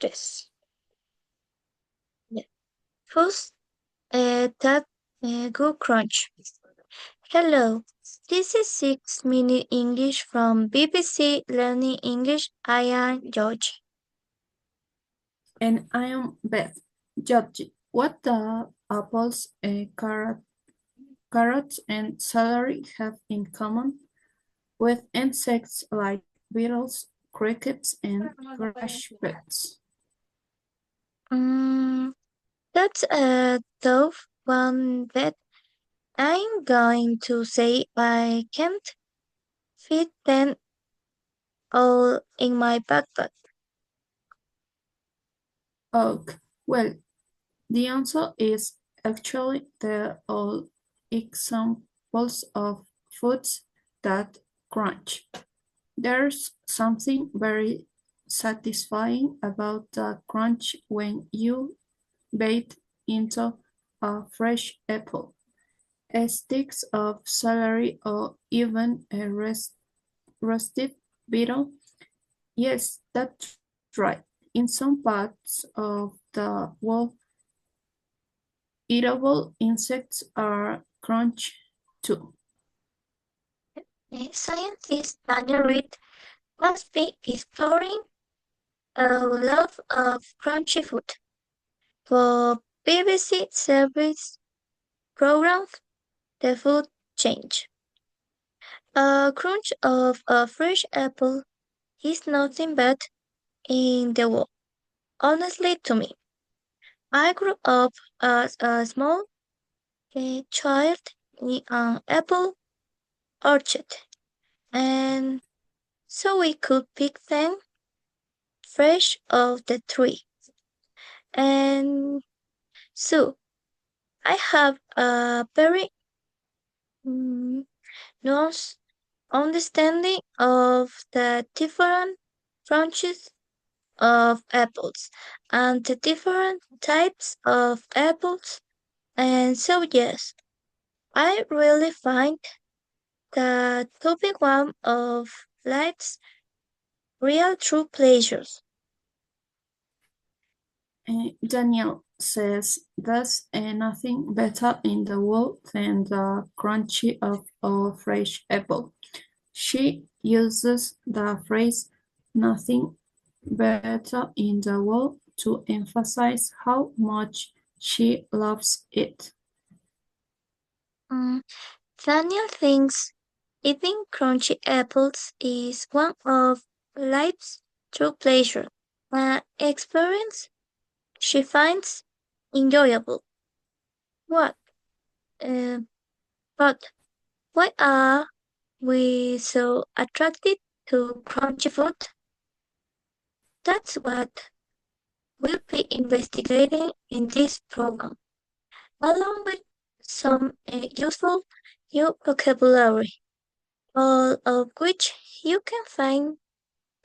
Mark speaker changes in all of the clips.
Speaker 1: Yes. Yeah. First, that Go Crunch. Hello, this is 6 Minute English from BBC Learning English. I am George.
Speaker 2: And I am Beth. Judge, what do apples, carrots, and celery have in common with insects like beetles, crickets, and brush birds?
Speaker 1: Mm, that's a tough one, but I'm going to say I can't fit them all in my backpack.
Speaker 2: Oh, well, the answer is actually they're all examples of foods that crunch. There's something very satisfying about the crunch when you bite into a fresh apple, a stick of celery, or even a roasted beetle. Yes, that's right. In some parts of the world, eatable insects are crunch too.
Speaker 1: Scientist Daniel Reed must be exploring a lot of crunchy food for BBC service programs. The food change. A crunch of a fresh apple is nothing but in the world. Honestly, to me, I grew up as a small child in an apple orchard, and so we could pick them fresh off the tree. And so I have a very mm, nuanced understanding of the different branches of apples and the different types of apples. And so, yes, I really find the topic one of life's real true pleasures.
Speaker 2: Daniel says there's nothing better in the world than the crunchy of a fresh apple. She uses the phrase "nothing better in the world" to emphasize how much she loves it.
Speaker 1: Mm, Daniel thinks eating crunchy apples is one of life's true pleasures, an experience she finds enjoyable. What? Uh, but why are we so attracted to crunchy food? That's what we'll be investigating in this program, along with some useful new vocabulary, all of which you can find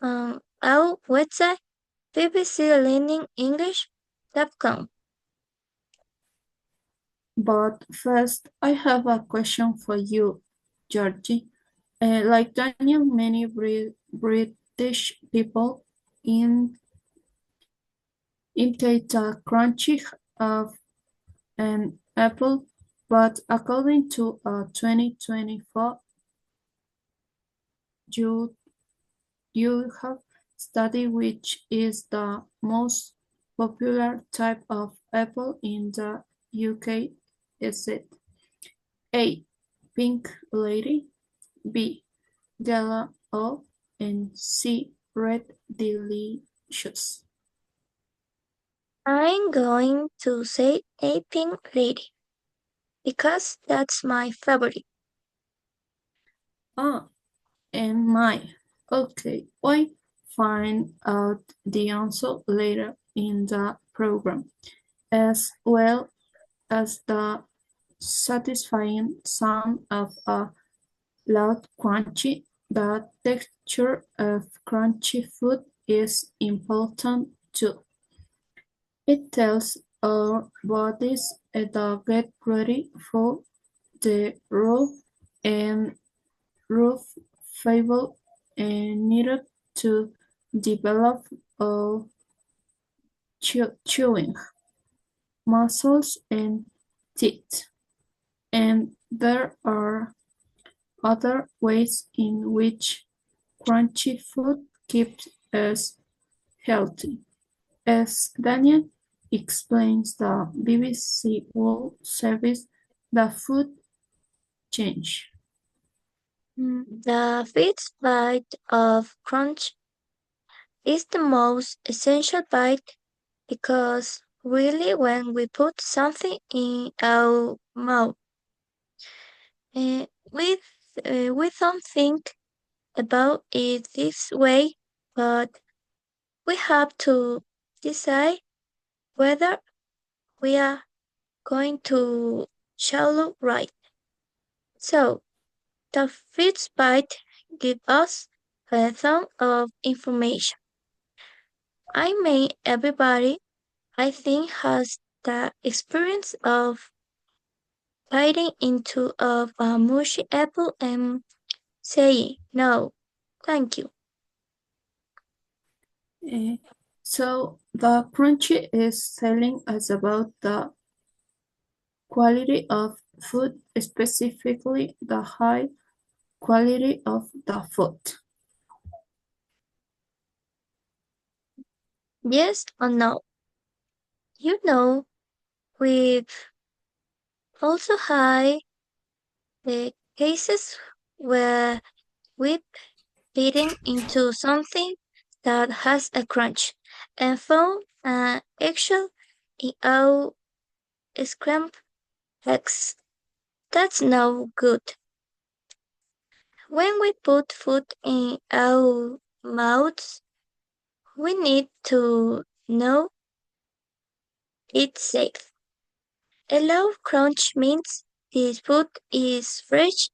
Speaker 1: on our website bbclearningenglish.com.
Speaker 2: But first, I have a question for you, Georgie. Like Daniel, many British people in imitate the crunchy of an apple, but according to a 2024 You you have study which is the most popular type of apple in the UK, is it A. Pink Lady, B. Gala O, and C. Red Delicious?
Speaker 1: I'm going to say a pink lady because that's my favorite.
Speaker 2: Ah, and my. Okay, we find out the answer later in the program, as well as the satisfying sound of a loud crunchy. The texture of crunchy food is important too. It tells our bodies to get ready for the and rough fiber needed to develop a chewing, muscles, and teeth. And there are other ways in which crunchy food keeps us healthy. As Daniel explains the BBC World Service, the food change.
Speaker 1: The fifth bite of crunch is the most essential bite because really when we put something in our mouth, uh, we, we don't think about it this way, but we have to decide whether we are going to swallow right. So the fifth bite gives us a ton of information. I mean, everybody, I think, has the experience of biting into a mushy apple and saying, no, thank you.
Speaker 2: Uh, so the crunchy is telling us about the quality of food, specifically the high quality of the food.
Speaker 1: Yes or no? You know, we've also had the cases where we've bitten into something that has a crunch and found an eggshell in our scrambled eggs. That's no good. When we put food in our mouths, we need to know it's safe. A low crunch means this food is fresh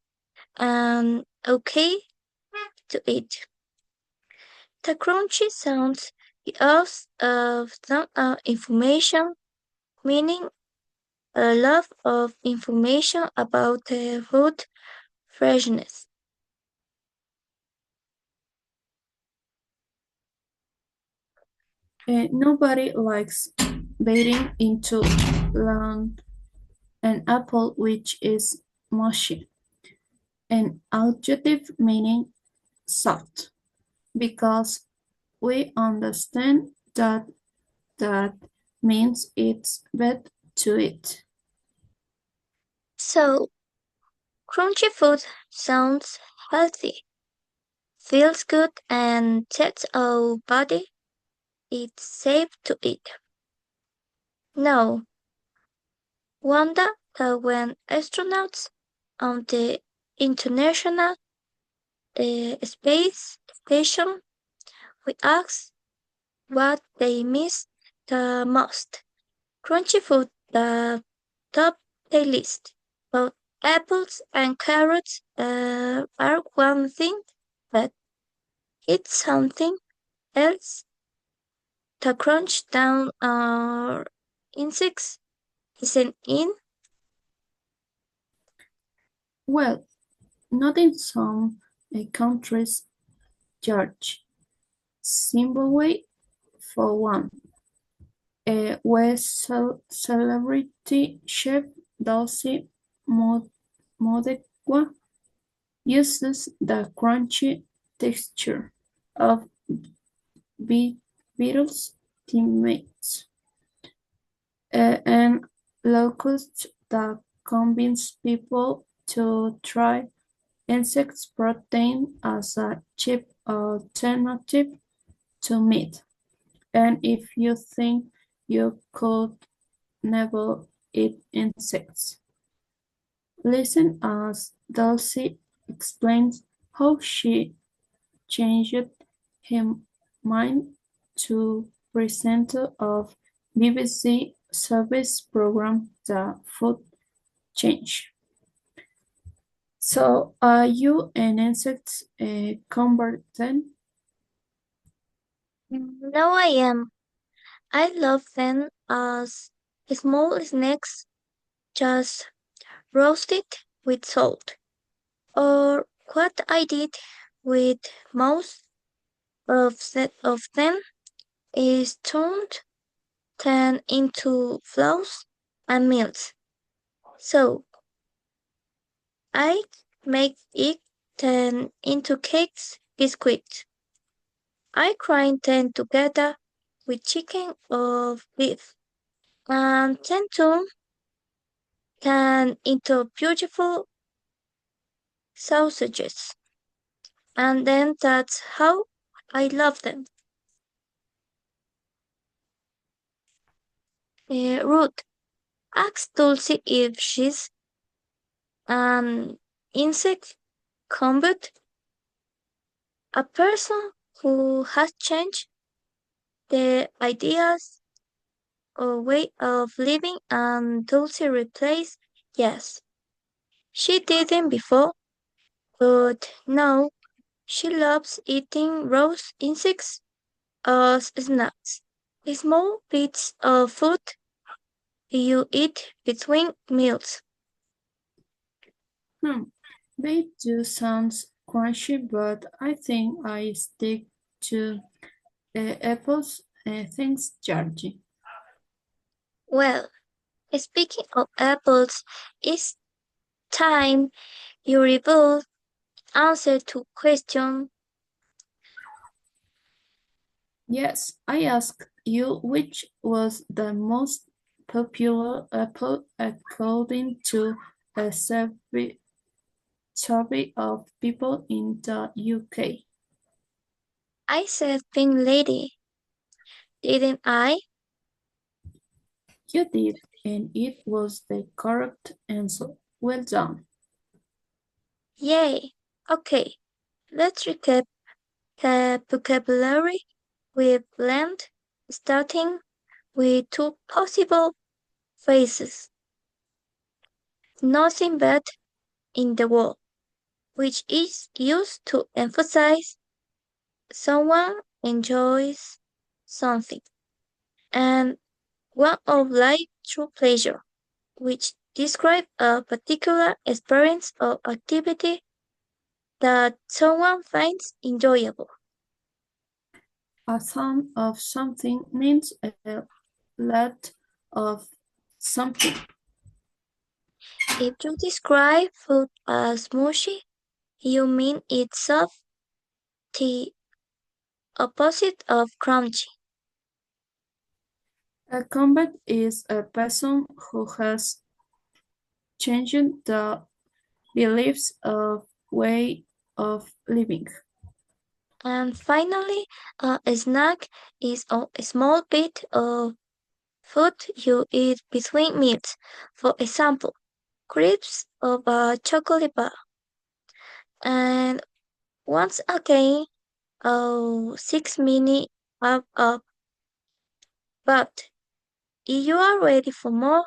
Speaker 1: and okay to eat. The crunchy sounds give us some information, meaning a lot of information about the food freshness.
Speaker 2: Nobody likes biting into an apple which is mushy, an adjective meaning soft, because we understand that that means it's bad to eat.
Speaker 1: So, crunchy food sounds healthy, feels good, and tells our body it's safe to eat. No wonder that when astronauts on the International Space Station we ask what they miss the most. Crunchy food the top the list. But apples and carrots are one thing, but it's something else. The crunch down insects isn't in.
Speaker 2: Well, not in some countries, George. Zimbabwe, for one, where celebrity chef Dulcie Modegwa uses the crunchy texture of beetles' teammates, and locusts that convince people to try insect protein as a cheap alternative to meat. And if you think you could never eat insects, listen as Dulcie explains how she changed her mind to presenter of BBC service program The Food Change. So, are you an insect convert then?
Speaker 1: No, I am. I love them as small snacks, just roasted with salt. Or what I did with most of them is turned turn into flours and meals. So I make it turn into cakes, biscuits. I grind them together with chicken or beef and then turn into beautiful sausages. And then that's how I love them. Ruth asks Dulcie if she's an insect combat, a person who has changed the ideas or way of living, and Dulcie replies, yes. She didn't before, but now she loves eating roast insects as snacks. Small bits of food you eat between meals.
Speaker 2: Hmm, they do sound crunchy, but I think I stick to apples. Thanks, Georgie.
Speaker 1: Well, speaking of apples, it's time you reveal answer to question.
Speaker 2: Yes, I asked you which was the most popular apple according to a survey of people in the UK.
Speaker 1: I said pink lady, didn't I?
Speaker 2: You did, and it was the correct answer. Well done.
Speaker 1: Yay. Okay, let's recap the vocabulary we've learned, starting with two possible phrases. Nothing bad in the world, which is used to emphasize someone enjoys something, and one of light true pleasure, which describe a particular experience or activity that someone finds enjoyable.
Speaker 2: A ton of something means a lot of something.
Speaker 1: If you describe food as mushy, you mean it's soft, the opposite of crunchy.
Speaker 2: A combat is a person who has changed the beliefs of way of living.
Speaker 1: And finally, a snack is a small bit of food you eat between meals. For example, crisps of a chocolate bar. And once again, 6 minutes up. But if you are ready for more,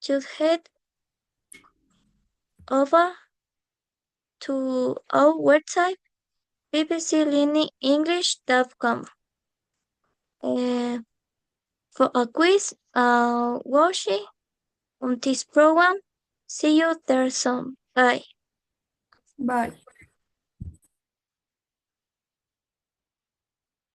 Speaker 1: just head over to our website, bbclearningenglish.com, for a quiz worksheet on this program. See you there soon. Bye.
Speaker 2: Bye.